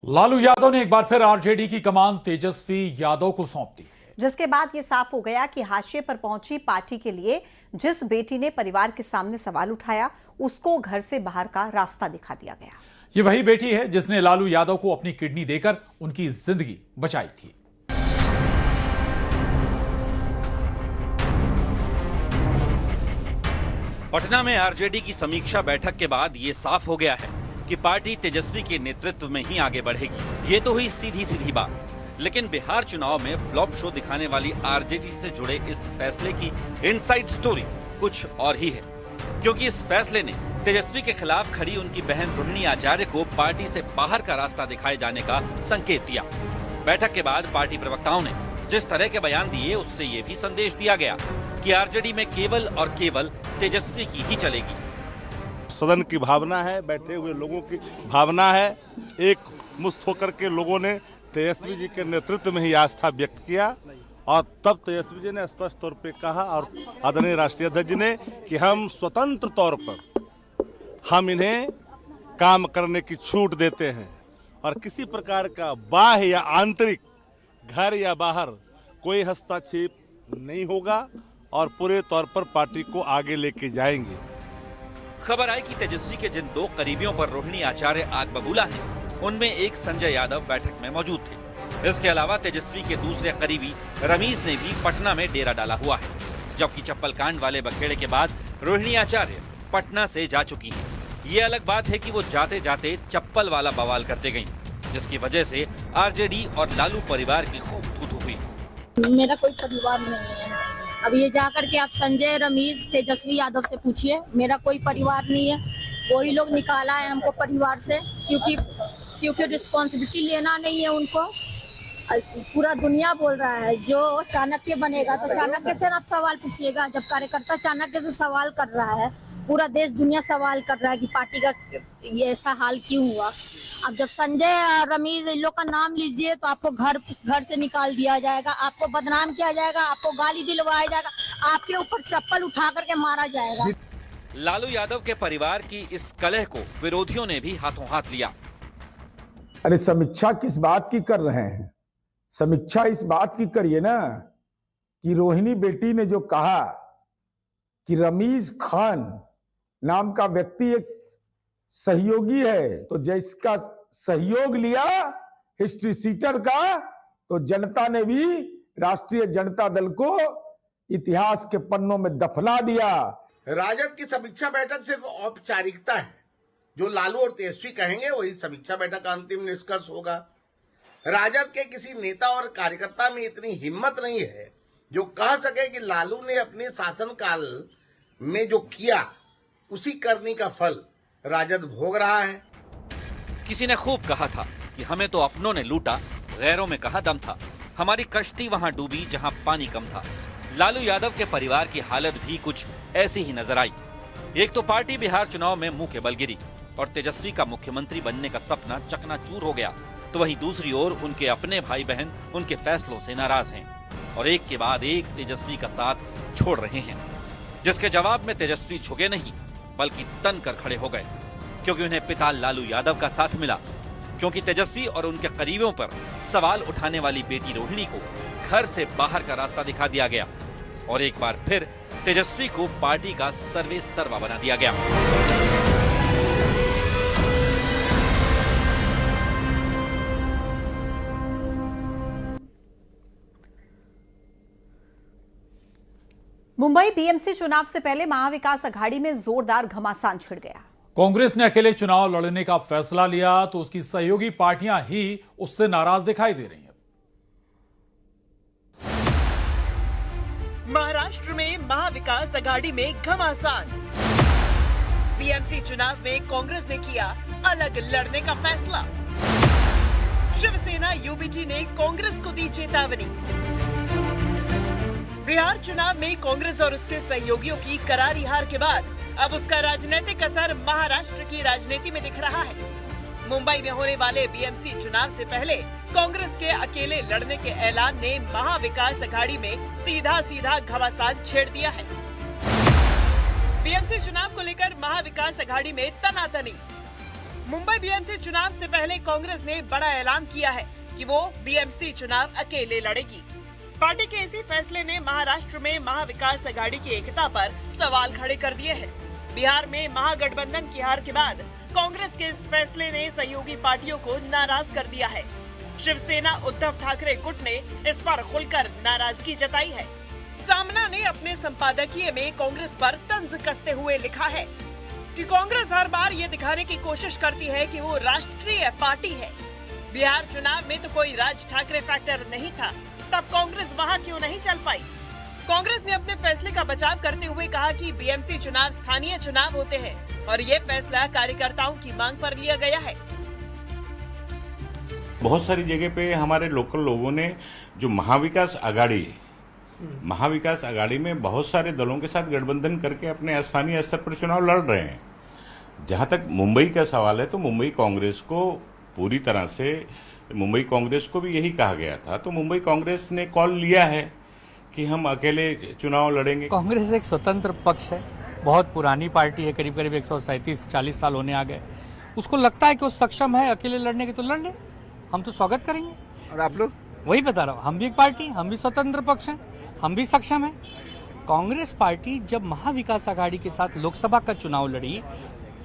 लालू यादव ने एक बार फिर आरजेडी की कमान तेजस्वी यादव को सौंप दी, जिसके बाद ये साफ हो गया कि हाशिए पर पहुंची पार्टी के लिए जिस बेटी ने परिवार के सामने सवाल उठाया, उसको घर से बाहर का रास्ता दिखा दिया गया। ये वही बेटी है जिसने लालू यादव को अपनी किडनी देकर उनकी जिंदगी बचाई थी। पटना में आरजेडी की समीक्षा बैठक के बाद ये साफ हो गया है कि पार्टी तेजस्वी के नेतृत्व में ही आगे बढ़ेगी। ये तो हुई सीधी सीधी बात, लेकिन बिहार चुनाव में फ्लॉप शो दिखाने वाली आरजेडी से जुड़े इस फैसले की इनसाइड स्टोरी कुछ और ही है, क्योंकि इस फैसले ने तेजस्वी के खिलाफ खड़ी उनकी बहन रोहिणी आचार्य को पार्टी से बाहर का रास्ता दिखाए जाने का संकेत दिया। बैठक के बाद पार्टी प्रवक्ताओं ने जिस तरह के बयान दिए, उससे ये भी संदेश दिया गया कि आरजेडी में केवल और केवल तेजस्वी की ही चलेगी। सदन की भावना है, बैठे हुए लोगों की भावना है। एक मुश्त होकर के लोगों ने तेजस्वी जी के नेतृत्व में ही आस्था व्यक्त किया और तब तेजस्वी जी ने स्पष्ट तौर पे कहा और आदरणीय राष्ट्रीय अध्यक्ष जी ने कि हम स्वतंत्र तौर पर हम इन्हें काम करने की छूट देते हैं और किसी प्रकार का बाह्य या आंतरिक, घर या बाहर कोई हस्तक्षेप नहीं होगा और पूरे तौर पर पार्टी को आगे लेके जाएंगे। खबर आई कि तेजस्वी के जिन दो करीबियों पर रोहिणी आचार्य आग बबूला हैं, उनमें एक संजय यादव बैठक में मौजूद थे। इसके अलावा तेजस्वी के दूसरे करीबी रमीज ने भी पटना में डेरा डाला हुआ है, जबकि चप्पल कांड वाले बखेड़े के बाद रोहिणी आचार्य पटना से जा चुकी हैं। ये अलग बात है कि वो जाते जाते चप्पल वाला बवाल करते गईं, जिसकी वजह से आरजेडी और लालू परिवार की खूब थू-थू हुई। मेरा कोई परिवार नहीं है। अब ये जाकर के आप संजय, रमीज, तेजस्वी यादव से पूछिए, मेरा कोई परिवार नहीं है। वही लोग निकाला है हमको परिवार से, क्योंकि रिस्पॉन्सिबिलिटी लेना नहीं है उनको। पूरा दुनिया बोल रहा है जो चाणक्य बनेगा तो चाणक्य से आप सवाल पूछिएगा। जब कार्यकर्ता चाणक्य से सवाल कर रहा है, पूरा देश दुनिया सवाल कर रहा है कि पार्टी का ये ऐसा हाल क्यों हुआ। अब जब संजय और रमीज इन लोग का नाम लीजिए तो आपको घर से निकाल दिया जाएगा, आपको बदनाम किया जाएगा, आपको गाली दिलवाया जाएगा, आपके ऊपर चप्पल उठा करके मारा जाएगा। लालू यादव के परिवार की इस कलह को विरोधियों ने भी हाथों हाथ लिया। अरे समीक्षा किस बात की कर रहे हैं? समीक्षा इस बात की करिए ना कि रोहिणी बेटी ने जो कहा कि रमीज खान नाम का व्यक्ति एक सहयोगी है, तो जिसका सहयोग लिया हिस्ट्री सीटर का, तो जनता ने भी राष्ट्रीय जनता दल को इतिहास के पन्नों में दफना दिया। राजद की समीक्षा बैठक सिर्फ औपचारिकता है। जो लालू और तेजस्वी कहेंगे वही समीक्षा बैठक का अंतिम निष्कर्ष होगा। राजद के किसी नेता और कार्यकर्ता में इतनी हिम्मत नहीं है जो कह सके कि लालू ने अपने शासनकाल में जो किया उसी करनी का फल राजद भोग रहा है। किसी ने खूब कहा था कि हमें तो अपनों ने लूटा, गैरों में कहाँ दम था। हमारी कश्ती वहां डूबी जहां पानी कम था। लालू यादव के परिवार की हालत भी कुछ ऐसी ही नजर आई। एक तो पार्टी बिहार चुनाव में मुंह के बल गिरी और तेजस्वी का मुख्यमंत्री बनने का सपना चकनाचूर हो गया, तो वहीं दूसरी ओर उनके अपने भाई बहन उनके फैसलों से नाराज हैं और एक के बाद एक तेजस्वी का साथ छोड़ रहे हैं, जिसके जवाब में तेजस्वी झुके नहीं बल्कि तन कर खड़े हो गए, क्योंकि उन्हें पिता लालू यादव का साथ मिला, क्योंकि तेजस्वी और उनके करीबियों पर सवाल उठाने वाली बेटी रोहिणी को घर से बाहर का रास्ता दिखा दिया गया और एक बार फिर तेजस्वी को पार्टी का सर्वे सर्वा बना दिया गया। मुंबई बीएमसी चुनाव से पहले महाविकास अघाड़ी में जोरदार घमासान छिड़ गया। कांग्रेस ने अकेले चुनाव लड़ने का फैसला लिया तो उसकी सहयोगी पार्टियां ही उससे नाराज दिखाई दे रही हैं। महाराष्ट्र में महाविकास अघाड़ी में घमासान। बीएमसी चुनाव में कांग्रेस ने किया अलग लड़ने का फैसला। शिवसेना यूबीटी ने कांग्रेस को दी चेतावनी। बिहार चुनाव में कांग्रेस और उसके सहयोगियों की करारी हार के बाद अब उसका राजनीतिक असर महाराष्ट्र की राजनीति में दिख रहा है। मुंबई में होने वाले बीएमसी चुनाव से पहले कांग्रेस के अकेले लड़ने के ऐलान ने महाविकास अघाड़ी में सीधा घमासान छेड़ दिया है। बीएमसी चुनाव को लेकर महाविकास अघाड़ी में तनातनी। मुंबई बीएमसी चुनाव से पहले कांग्रेस ने बड़ा ऐलान किया है कि वो बीएमसी चुनाव अकेले लड़ेगी। पार्टी के इसी फैसले ने महाराष्ट्र में महाविकास आघाड़ी की एकता पर सवाल खड़े कर दिए हैं। बिहार में महागठबंधन की हार के बाद कांग्रेस के इस फैसले ने सहयोगी पार्टियों को नाराज कर दिया है। शिवसेना उद्धव ठाकरे गुट ने इस पर खुलकर नाराजगी जताई है। सामना ने अपने संपादकीय में कांग्रेस पर तंज कसते हुए लिखा है कि कांग्रेस हर बार ये दिखाने की कोशिश करती है कि वो राष्ट्रीय पार्टी है। बिहार चुनाव में तो कोई राज ठाकरे फैक्टर नहीं था, तब कांग्रेस वहां क्यों नहीं चल पाई। कांग्रेस ने अपने फैसले का बचाव करते हुए कहा कि बीएमसी चुनाव स्थानीय चुनाव होते हैं और ये फैसला कार्यकर्ताओं की मांग पर लिया गया है। बहुत सारी जगह पे हमारे लोकल लोगों ने जो महाविकास आघाड़ी में बहुत सारे दलों के साथ गठबंधन करके अपने स्थानीय स्तर पर चुनाव लड़ रहे हैं। जहां तक मुंबई का सवाल है तो मुंबई कांग्रेस को पूरी तरह से मुंबई कांग्रेस को भी यही कहा गया था, तो मुंबई कांग्रेस ने कॉल लिया है कि हम अकेले चुनाव लड़ेंगे। कांग्रेस एक स्वतंत्र पक्ष है, बहुत पुरानी पार्टी है, करीब करीब 137-40 साल होने आ गए। उसको लगता है कि वो सक्षम है अकेले लड़ने के, तो लड़ ले, हम तो स्वागत करेंगे। और आप लोग? वही बता रहा हूँ, हम भी एक पार्टी, हम भी स्वतंत्र पक्ष हैं, हम भी सक्षम हैं। कांग्रेस पार्टी जब महाविकास आघाड़ी के साथ लोकसभा का चुनाव लड़ी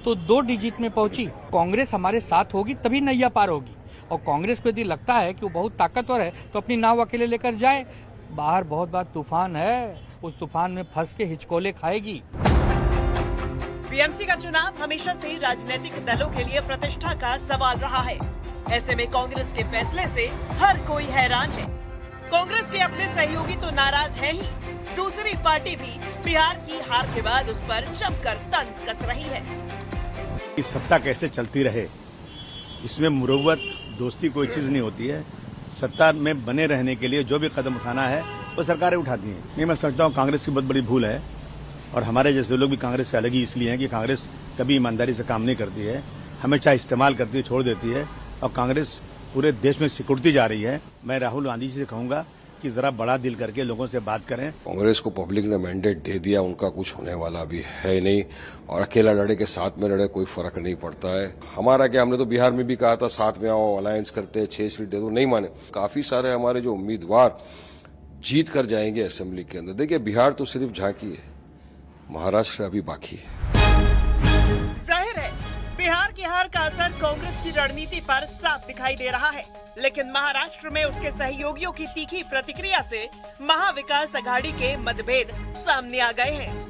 तो 2 डिजिट में पहुंची। कांग्रेस हमारे साथ होगी तभी नैया पार होगी। और कांग्रेस को यदि लगता है कि वो बहुत ताकतवर है तो अपनी नाव अकेले लेकर जाए। बाहर बहुत बड़ा तूफान है, उस तूफान में फंस के हिचकोले खाएगी। बीएमसी का चुनाव हमेशा से ही राजनीतिक दलों के लिए प्रतिष्ठा का सवाल रहा है। ऐसे में कांग्रेस के फैसले से हर कोई हैरान है। कांग्रेस के अपने सहयोगी तो नाराज हैं ही, दूसरी पार्टी भी बिहार की हार के बाद उस पर जमकर तंज कस रही है। इस सत्ता कैसे चलती रहे, इसमें मुरव्वत दोस्ती कोई चीज नहीं होती है। सत्ता में बने रहने के लिए जो भी कदम उठाना है वो सरकारें उठाती हैं। नहीं, मैं समझता हूँ कांग्रेस की बहुत बड़ी भूल है और हमारे जैसे लोग भी कांग्रेस से अलग ही इसलिए हैं कि कांग्रेस कभी ईमानदारी से काम नहीं करती है, हमेशा इस्तेमाल करती है, छोड़ देती है। और कांग्रेस पूरे देश में सिकुड़ती जा रही है। मैं राहुल गांधी जी से कहूंगा कि जरा बड़ा दिल करके लोगों से बात करें। कांग्रेस को पब्लिक ने मैंडेट दे दिया, उनका कुछ होने वाला भी है नहीं और अकेला लड़े के साथ में लड़े कोई फर्क नहीं पड़ता है। हमारा क्या, हमने तो बिहार में भी कहा था साथ में आओ, अलायंस करते हैं, 6 सीट दे दो, नहीं माने। काफी सारे हमारे जो उम्मीदवार जीत कर जाएंगे असेंबली के अंदर। देखिए बिहार तो सिर्फ झांकी है, महाराष्ट्र अभी बाकी है। जाहिर है बिहार की हार का असर कांग्रेस की रणनीति पर साफ दिखाई दे रहा है, लेकिन महाराष्ट्र में उसके सहयोगियों की तीखी प्रतिक्रिया से महाविकास आघाड़ी के मतभेद सामने आ गए हैं।